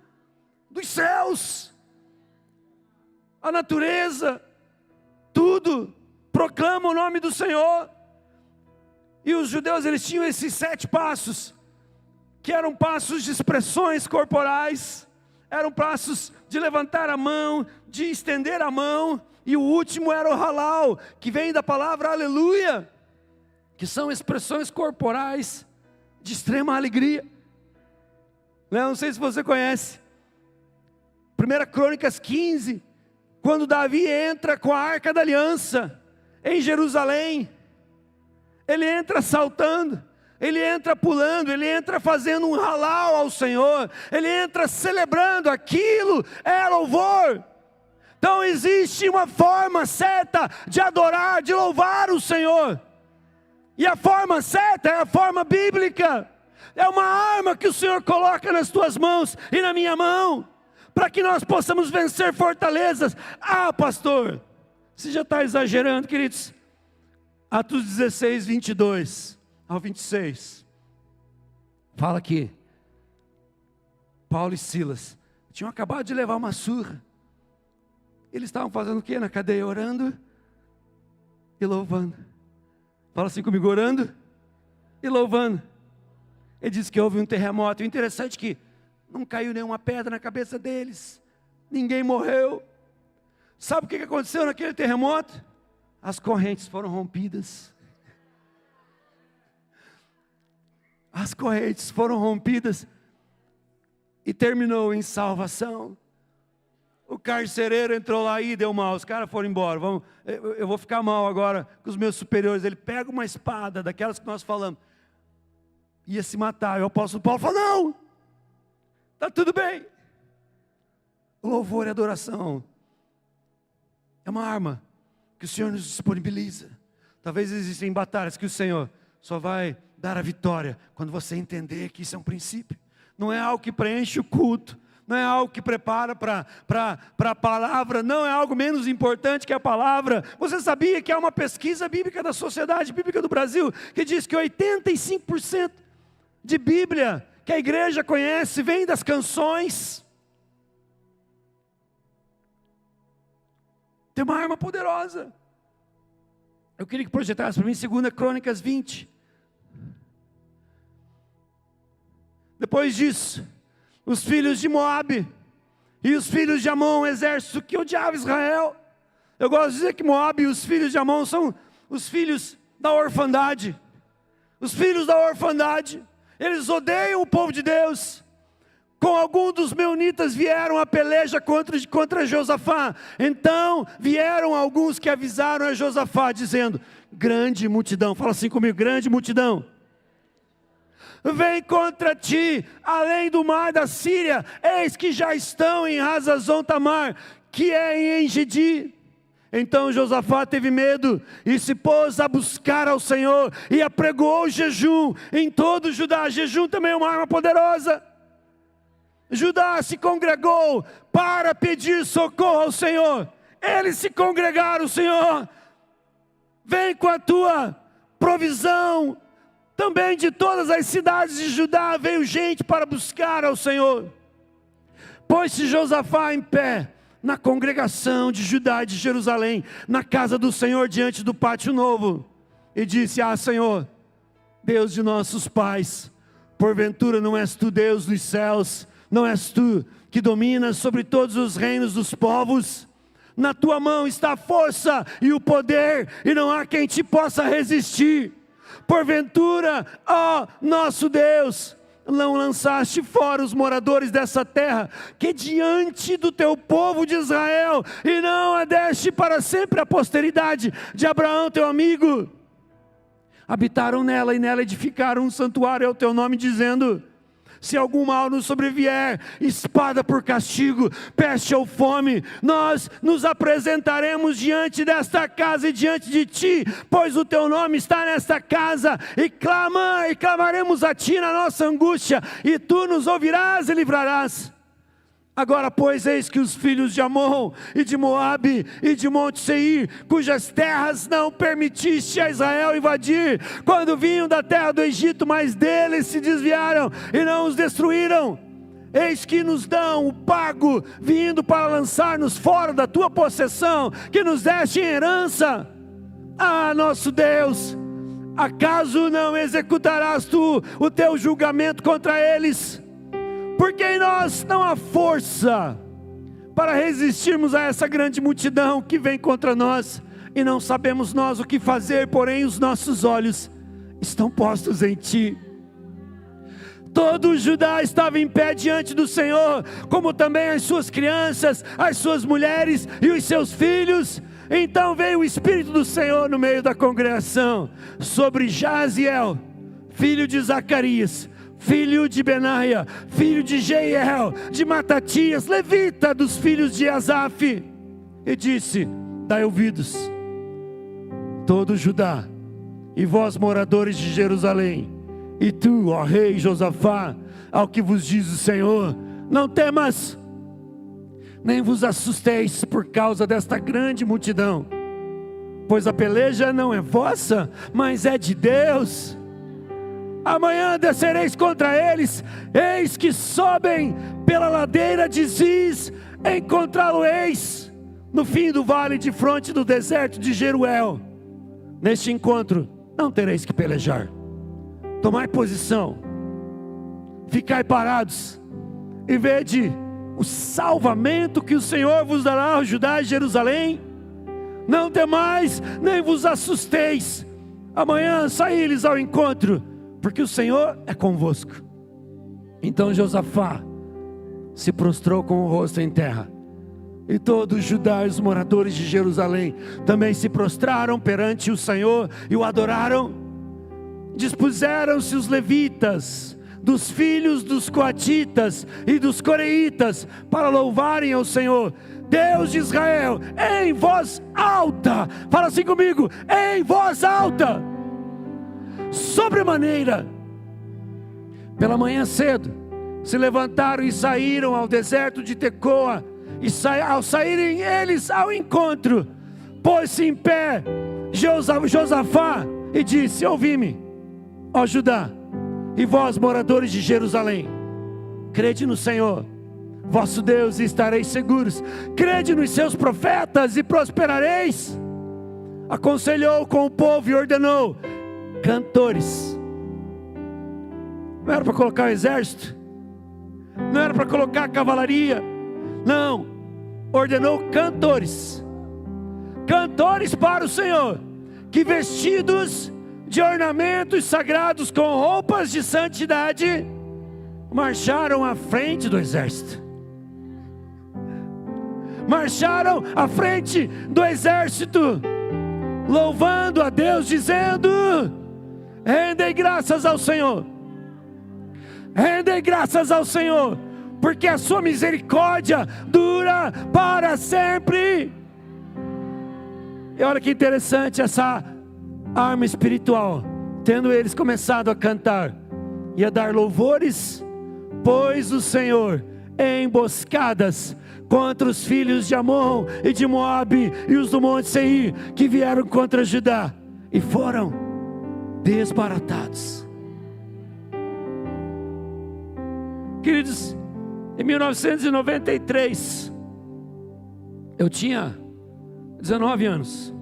dos céus, a natureza, tudo proclama o nome do Senhor. E os judeus, eles tinham esses 7 passos, que eram passos de expressões corporais, eram passos de levantar a mão, de estender a mão, e o último era o halal, que vem da palavra aleluia, que são expressões corporais de extrema alegria. Não sei se você conhece, 1 Crônicas 15, quando Davi entra com a Arca da Aliança em Jerusalém, ele entra saltando, ele entra pulando, ele entra fazendo um halal ao Senhor, ele entra celebrando, aquilo é louvor. Então existe uma forma certa de adorar, de louvar o Senhor, e a forma certa é a forma bíblica, é uma arma que o Senhor coloca nas tuas mãos e na minha mão, para que nós possamos vencer fortalezas. Ah, pastor, você já está exagerando, queridos. Atos 16, 22 ao 26, fala que Paulo e Silas tinham acabado de levar uma surra. Eles estavam fazendo o que na cadeia? Orando e louvando. Fala assim comigo, orando e louvando. Ele disse que houve um terremoto. O interessante é que não caiu nenhuma pedra na cabeça deles, ninguém morreu. Sabe o que aconteceu naquele terremoto? As correntes foram rompidas. As correntes foram rompidas e terminou em salvação. O carcereiro entrou lá e deu mal, os caras foram embora. Eu vou ficar mal agora com os meus superiores. Ele pega uma espada, daquelas que nós falamos, ia se matar. E o apóstolo Paulo falou, não, está tudo bem. O louvor e a adoração é uma arma que o Senhor nos disponibiliza. Talvez existem batalhas que o Senhor só vai dar a vitória quando você entender que isso é um princípio. Não é algo que preenche o culto, não é algo que prepara para a palavra, não é algo menos importante que a palavra. Você sabia que há uma pesquisa bíblica da Sociedade Bíblica do Brasil que diz que 85% de Bíblia que a igreja conhece vem das canções? Tem uma arma poderosa. Eu queria que projetasse para mim 2 Crônicas 20. Depois disso, os filhos de Moabe e os filhos de Amon, um exército que odiava Israel. Eu gosto de dizer que Moabe e os filhos de Amon são os filhos da orfandade. Os filhos da orfandade, eles odeiam o povo de Deus. Com algum dos meunitas vieram a peleja contra Josafá. Então vieram alguns que avisaram a Josafá, dizendo, grande multidão, fala assim comigo, grande multidão, vem contra ti, além do mar da Síria, eis que já estão em Hazazon Tamar, que é em Engedi. Então Josafá teve medo e se pôs a buscar ao Senhor e apregoou jejum em todo Judá. Jejum também é uma arma poderosa. Judá se congregou para pedir socorro ao Senhor. eles se congregaram, Senhor. Vem com a tua provisão. Também de todas as cidades de Judá veio gente para buscar ao Senhor. Pôs-se Josafá em pé na congregação de Judá e de Jerusalém, na casa do Senhor, diante do pátio novo, e disse: Senhor, Deus de nossos pais, porventura não és tu Deus dos céus? Não és tu que dominas sobre todos os reinos dos povos? Na tua mão está a força e o poder, e não há quem te possa resistir. Porventura, nosso Deus, não lançaste fora os moradores dessa terra, que diante do teu povo de Israel, e não a deste para sempre a posteridade de Abraão teu amigo? Habitaram nela e nela edificaram um santuário ao teu nome, dizendo: se algum mal nos sobrevier, espada por castigo, peste ou fome, nós nos apresentaremos diante desta casa e diante de ti, pois o teu nome está nesta casa, e clamaremos a ti na nossa angústia, e tu nos ouvirás e livrarás. Agora, pois, eis que os filhos de Amon, e de Moabe, e de Monte Seir, cujas terras não permitiste a Israel invadir, quando vinham da terra do Egito, mas deles se desviaram, e não os destruíram. Eis que nos dão o pago, vindo para lançar-nos fora da tua possessão, que nos deste em herança. Nosso Deus, acaso não executarás tu o teu julgamento contra eles? Porque em nós não há força para resistirmos a essa grande multidão que vem contra nós, e não sabemos nós o que fazer, porém os nossos olhos estão postos em ti. Todo Judá estava em pé diante do Senhor, como também as suas crianças, as suas mulheres e os seus filhos. Então veio o Espírito do Senhor no meio da congregação, sobre Jaziel, filho de Zacarias, filho de Benaia, filho de Jeiel, de Matatias, levita dos filhos de Asaf, e disse: dai ouvidos, todo Judá, e vós moradores de Jerusalém, e tu, ó rei Josafá, ao que vos diz o Senhor: não temas, nem vos assusteis por causa desta grande multidão, pois a peleja não é vossa, mas é de Deus. Amanhã descereis contra eles, eis que sobem pela ladeira de Ziz, encontrá-lo-eis no fim do vale, de fronte do deserto de Jeruel. Neste encontro não tereis que pelejar. Tomai posição, ficai parados, e vede o salvamento que o Senhor vos dará ao Judá e Jerusalém. Não temais, nem vos assusteis. Amanhã saí-lhes ao encontro, porque o Senhor é convosco. Então Josafá se prostrou com o rosto em terra, e todos os Judá e os moradores de Jerusalém também se prostraram perante o Senhor e o adoraram. Dispuseram-se os levitas, dos filhos dos coatitas e dos coreitas, para louvarem ao Senhor, Deus de Israel, em voz alta. Fala assim comigo: em voz alta. Sobremaneira, pela manhã cedo, se levantaram e saíram ao deserto de Tecoa, e ao saírem eles ao encontro, pôs-se em pé Josafá e disse: ouvi-me, ó Judá, e vós moradores de Jerusalém, crede no Senhor vosso Deus e estareis seguros, crede nos seus profetas e prosperareis. Aconselhou com o povo e ordenou cantores. Não era para colocar o exército, não era para colocar a cavalaria, não, ordenou cantores, cantores para o Senhor, que vestidos de ornamentos sagrados, com roupas de santidade, marcharam à frente do exército. Marcharam à frente do exército, louvando a Deus, dizendo: rendem graças ao Senhor, rendem graças ao Senhor, porque a sua misericórdia dura para sempre. E olha que interessante essa arma espiritual. Tendo eles começado a cantar e a dar louvores, pôs o Senhor em emboscadas contra os filhos de Amon e de Moabe e os do monte Seir, que vieram contra Judá e foram desbaratados. Queridos, em 1993, eu tinha 19 anos.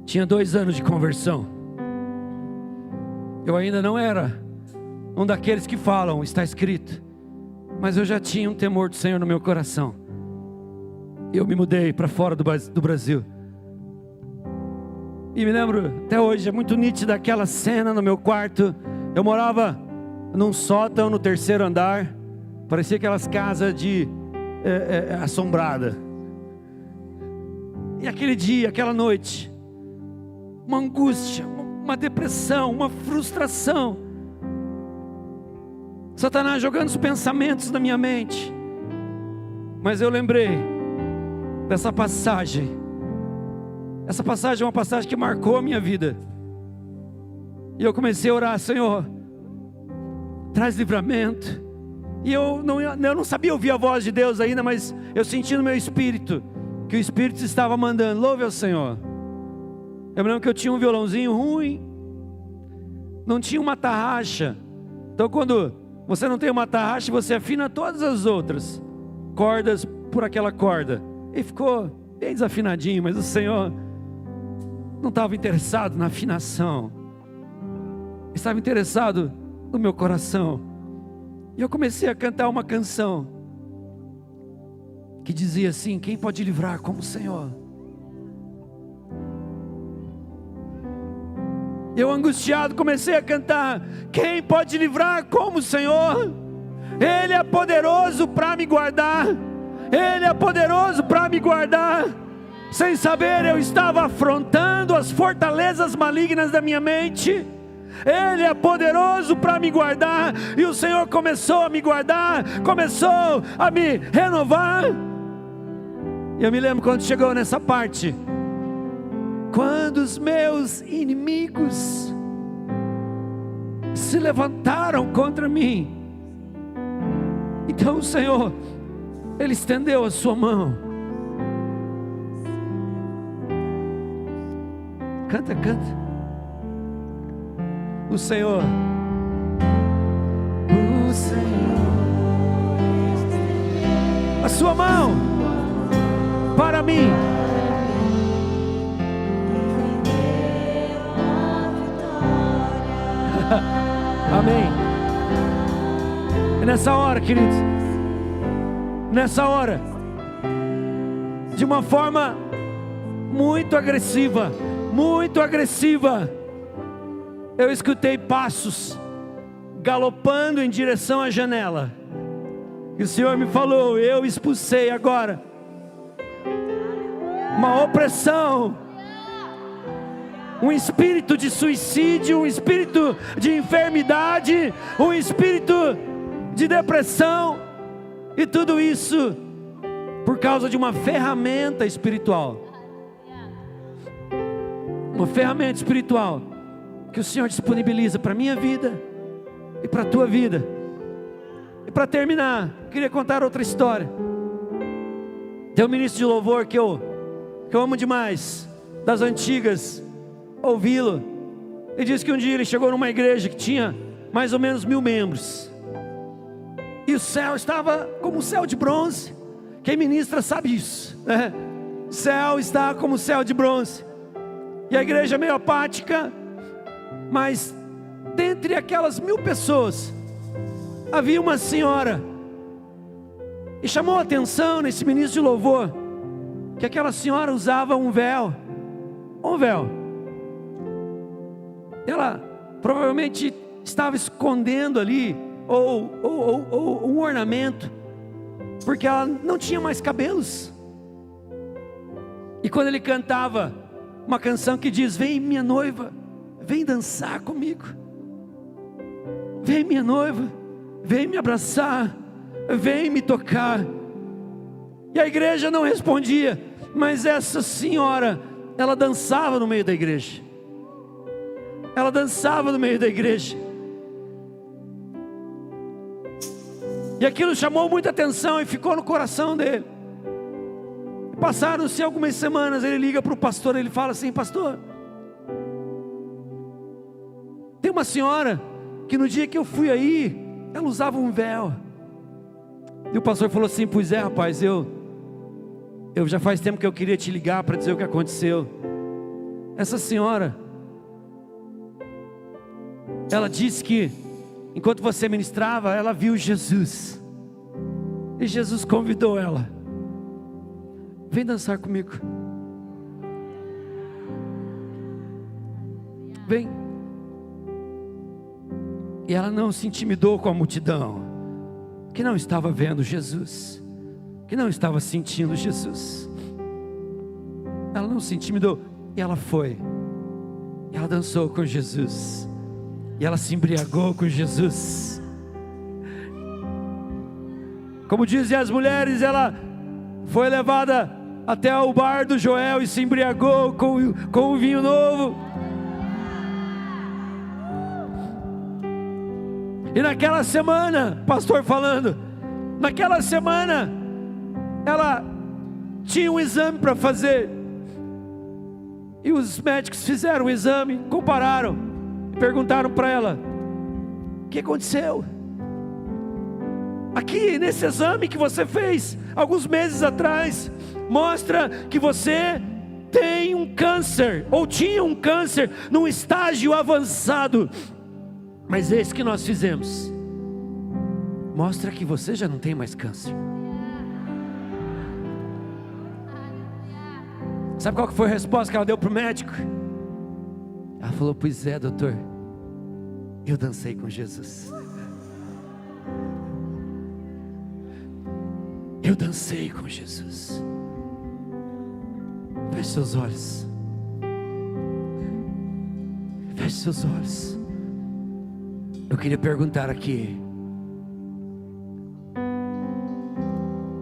Tinha 2 anos de conversão. Eu ainda não era um daqueles que falam, está escrito, mas eu já tinha um temor do Senhor no meu coração. Eu me mudei para fora do Brasil. E me lembro, até hoje, é muito nítida aquela cena no meu quarto. Eu morava num sótão no 3º andar. Parecia aquelas casas de assombrada. E aquele dia, aquela noite, uma angústia, uma depressão, uma frustração. Satanás jogando os pensamentos na minha mente. Mas eu lembrei dessa passagem. Essa passagem é uma passagem que marcou a minha vida. E eu comecei a orar: Senhor, traz livramento. E eu não sabia ouvir a voz de Deus ainda, mas eu senti no meu espírito que o Espírito estava mandando: louve ao Senhor. Eu me lembro que eu tinha um violãozinho ruim, não tinha uma tarraxa. Então quando você não tem uma tarraxa, você afina todas as outras cordas por aquela corda. E ficou bem desafinadinho, mas o Senhor não estava interessado na afinação, estava interessado no meu coração. E eu comecei a cantar uma canção que dizia assim: quem pode livrar como o Senhor? Eu, angustiado, comecei a cantar: quem pode livrar como o Senhor? Ele é poderoso para me guardar. Ele é poderoso para me guardar. Sem saber, eu estava afrontando as fortalezas malignas da minha mente. Ele é poderoso para me guardar. E o Senhor começou a me guardar, começou a me renovar. E eu me lembro quando chegou nessa parte: quando os meus inimigos se levantaram contra mim, então o Senhor, Ele estendeu a sua mão. Canta, canta. O Senhor a sua mão para mim. Amém. E nessa hora, queridos, nessa hora, de uma forma muito agressiva, eu escutei passos galopando em direção à janela. E o Senhor me falou: eu expulsei agora uma opressão, um espírito de suicídio, um espírito de enfermidade, um espírito de depressão, e tudo isso por causa de uma ferramenta espiritual. Uma ferramenta espiritual que o Senhor disponibiliza para a minha vida e para a tua vida. E para terminar, queria contar outra história. Tem um ministro de louvor que eu amo demais, das antigas, ouvi-lo. Ele disse que um dia ele chegou numa igreja que tinha mais ou menos 1000 membros, e o céu estava como um céu de bronze. Quem ministra sabe isso, né? O céu está como céu de bronze, e a igreja meio apática. Mas dentre aquelas 1000 pessoas, havia uma senhora, e chamou a atenção nesse ministro de louvor, que aquela senhora usava um véu. Ela provavelmente estava escondendo ali, ou um ornamento, porque ela não tinha mais cabelos. E quando ele cantava uma canção que diz: vem minha noiva, vem dançar comigo, vem minha noiva, vem me abraçar, vem me tocar. E a igreja não respondia, mas essa senhora, ela dançava no meio da igreja. Ela dançava no meio da igreja. E aquilo chamou muita atenção e ficou no coração dele. Passaram-se algumas semanas, ele liga para o pastor, ele fala assim: pastor, tem uma senhora que no dia que eu fui aí, ela usava um véu. E o pastor falou assim: pois é, rapaz, eu já faz tempo que eu queria te ligar para dizer o que aconteceu. Essa senhora, ela disse que enquanto você ministrava, ela viu Jesus, e Jesus convidou ela: vem dançar comigo, vem. E ela não se intimidou com a multidão, que não estava vendo Jesus, que não estava sentindo Jesus. Ela não se intimidou, e ela foi, e ela dançou com Jesus, e ela se embriagou com Jesus. Como dizem as mulheres, ela foi levada até o bar do Joel e se embriagou com o vinho novo. E naquela semana, pastor falando, naquela semana, ela tinha um exame para fazer. E os médicos fizeram o exame, compararam, e perguntaram para ela: o que aconteceu? Aqui nesse exame que você fez alguns meses atrás, mostra que você tem um câncer, ou tinha um câncer num estágio avançado. Mas esse que nós fizemos mostra que você já não tem mais câncer. Sabe qual que foi a resposta que ela deu para o médico? Ela falou: pois é, doutor, eu dancei com Jesus. Eu dancei com Jesus. Feche seus olhos. Feche seus olhos. Eu queria perguntar aqui: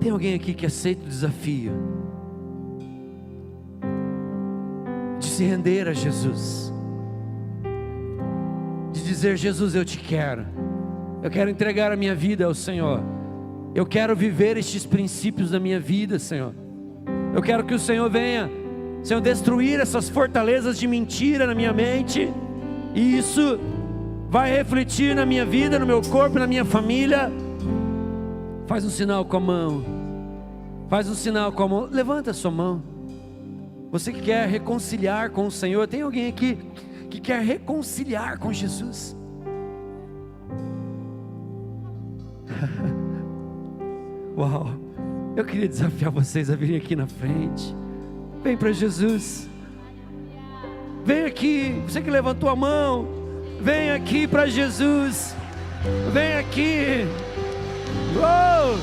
tem alguém aqui que aceita o desafio de se render a Jesus, de dizer: Jesus, eu te quero, eu quero entregar a minha vida ao Senhor, eu quero viver estes princípios da minha vida, Senhor. Eu quero que o Senhor venha, Senhor, destruir essas fortalezas de mentira na minha mente, e isso vai refletir na minha vida, no meu corpo, na minha família. Faz um sinal com a mão. Faz um sinal com a mão. Levanta a sua mão. Você que quer reconciliar com o Senhor. Tem alguém aqui que quer reconciliar com Jesus? Uau! Eu queria desafiar vocês a virem aqui na frente. Vem para Jesus. Vem aqui. Você que levantou a mão, vem aqui para Jesus. Vem aqui. Uou!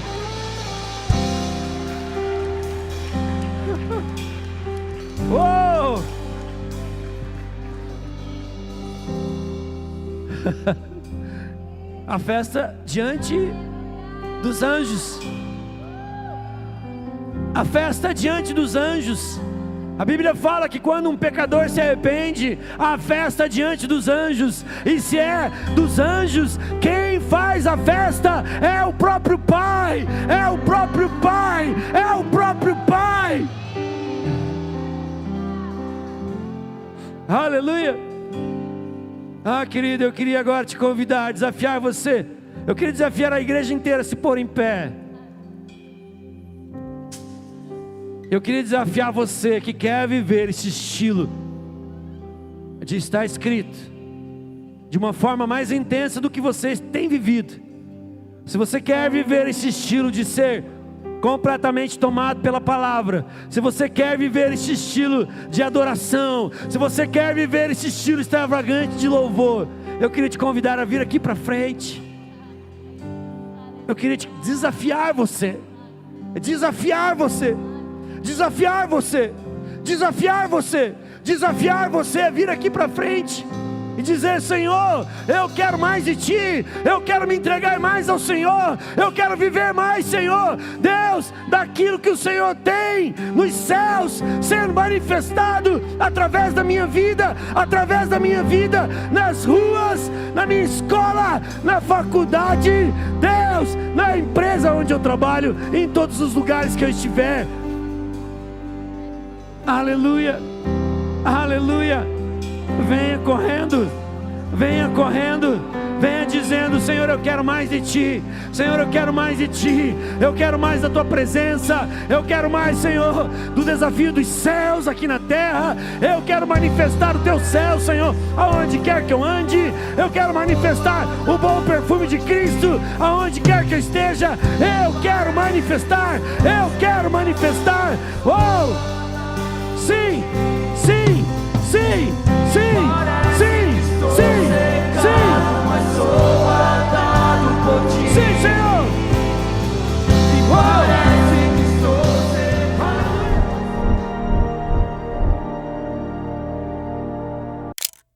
Uou! A festa diante dos anjos. A festa diante dos anjos. A Bíblia fala que quando um pecador se arrepende, há festa diante dos anjos. E se é dos anjos, quem faz a festa é o próprio Pai. É o próprio Pai. É o próprio Pai. Aleluia. Ah, querido, eu queria agora te convidar, desafiar você. Eu queria desafiar a igreja inteira a se pôr em pé. Eu queria desafiar você que quer viver esse estilo de estar escrito de uma forma mais intensa do que você tem vivido. Se você quer viver esse estilo de ser completamente tomado pela palavra, se você quer viver esse estilo de adoração, se você quer viver esse estilo extravagante de louvor, eu queria te convidar a vir aqui para frente. Eu queria te desafiar você, desafiar você, desafiar você, desafiar você, desafiar você a vir aqui para frente. e dizer: Senhor, eu quero mais de Ti, eu quero me entregar mais ao Senhor, eu quero viver mais, Senhor, Deus, daquilo que o Senhor tem nos céus, sendo manifestado através da minha vida, nas ruas, na minha escola, na faculdade, Deus, na empresa onde eu trabalho, em todos os lugares que eu estiver. Aleluia, aleluia. Venha correndo, venha dizendo: Senhor, eu quero mais de Ti, Senhor, eu quero mais de Ti, eu quero mais da Tua presença, eu quero mais, Senhor, do desafio dos céus aqui na terra, eu quero manifestar o Teu céu, Senhor, aonde quer que eu ande, eu quero manifestar o bom perfume de Cristo, aonde quer que eu esteja, eu quero manifestar, oh, sim, sim, sim.